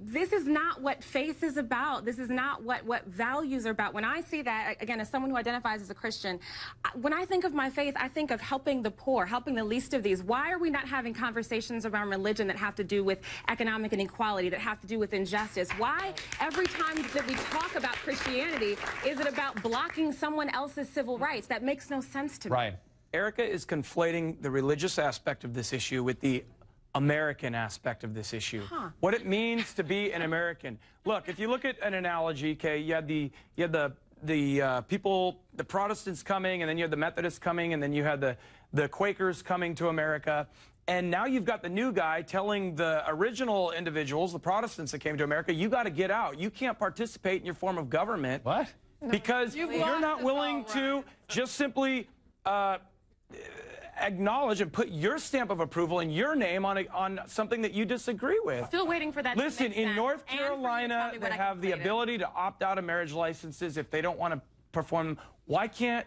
this is not what faith is about. This is not what values are about. When I see that, again, as someone who identifies as a Christian, when I think of my faith, I think of helping the poor, helping the least of these. Why are we not having conversations around religion that have to do with economic inequality, that have to do with injustice? Why, every time that we talk about Christianity, is it about blocking someone else's civil rights? That makes no sense to me. Right. Erica is conflating the religious aspect of this issue with the American aspect of this issue. What it means to be an American. Look, if you look at an analogy, okay, you had the people, the Protestants coming, and then you had the Methodists coming, and then you had the Quakers coming to America. And now you've got the new guy telling the original individuals, the Protestants that came to America, you got to get out. You can't participate in your form of government. What? Because you're not willing to just simply acknowledge and put your stamp of approval and your name on something that you disagree with. Still waiting for that. Listen, in North Carolina, they have the ability to opt out of marriage licenses if they don't want to perform. Why can't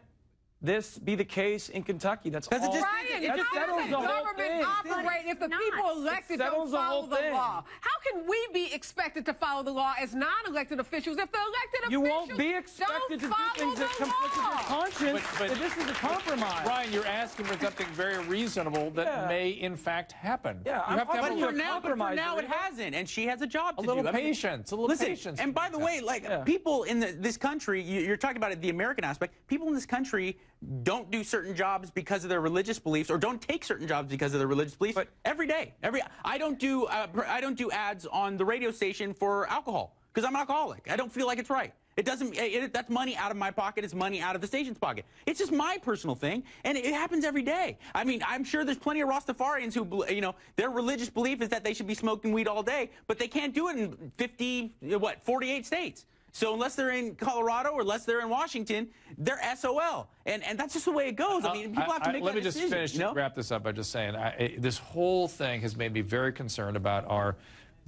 this be the case in Kentucky? That's all. Ryan, that settles the whole government thing. operate if the people elected don't follow the law? How can we be expected to follow the law as non-elected officials if the elected officials You won't be expected to do things that conflict with your conscience. But this is a compromise. Ryan, you're asking for something very reasonable that may, in fact, happen. Yeah, you have to have but for now it hasn't, and she has a job to do. A little patience. Patience. And by the way, like people in this country, you're talking about it, the American aspect. People in this country don't do certain jobs because of their religious beliefs, or don't take certain jobs because of their religious beliefs. But every day, I don't do ads on the radio station for alcohol because I'm an alcoholic. I don't feel like it's right. It doesn't. That's money out of my pocket. It's money out of the station's pocket. It's just my personal thing, and it happens every day. I mean, I'm sure there's plenty of Rastafarians who, their religious belief is that they should be smoking weed all day, but they can't do it in 48 states. So unless they're in Colorado or unless they're in Washington, they're SOL. And that's just the way it goes. I mean, people have to make that decision. Let me just finish, wrap this up by just saying, this whole thing has made me very concerned about our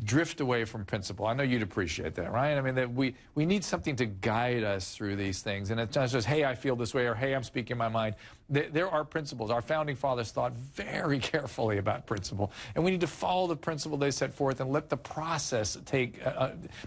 drift away from principle. I know you'd appreciate that, right? I mean, that we need something to guide us through these things. And it's not just, hey, I feel this way, or hey, I'm speaking my mind. There are principles. Our founding fathers thought very carefully about principle. And we need to follow the principle they set forth and let the process take,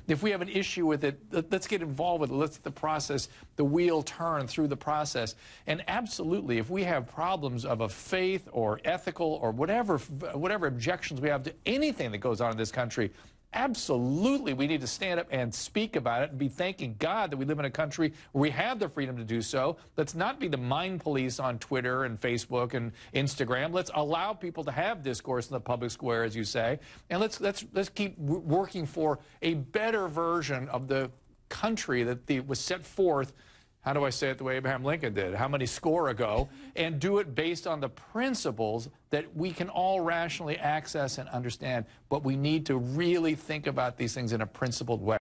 if we have an issue with it, let's get involved with it. Let's let the process, the wheel turn through the process. And absolutely, if we have problems of a faith or ethical or whatever objections we have to anything that goes on in this country, absolutely, we need to stand up and speak about it and be thanking God that we live in a country where we have the freedom to do so. Let's not be the mind police on Twitter and Facebook and Instagram. Let's allow people to have discourse in the public square, as you say, and let's keep working for a better version of the country that was set forth. How do I say it the way Abraham Lincoln did? How many score ago? And do it based on the principles that we can all rationally access and understand. But we need to really think about these things in a principled way.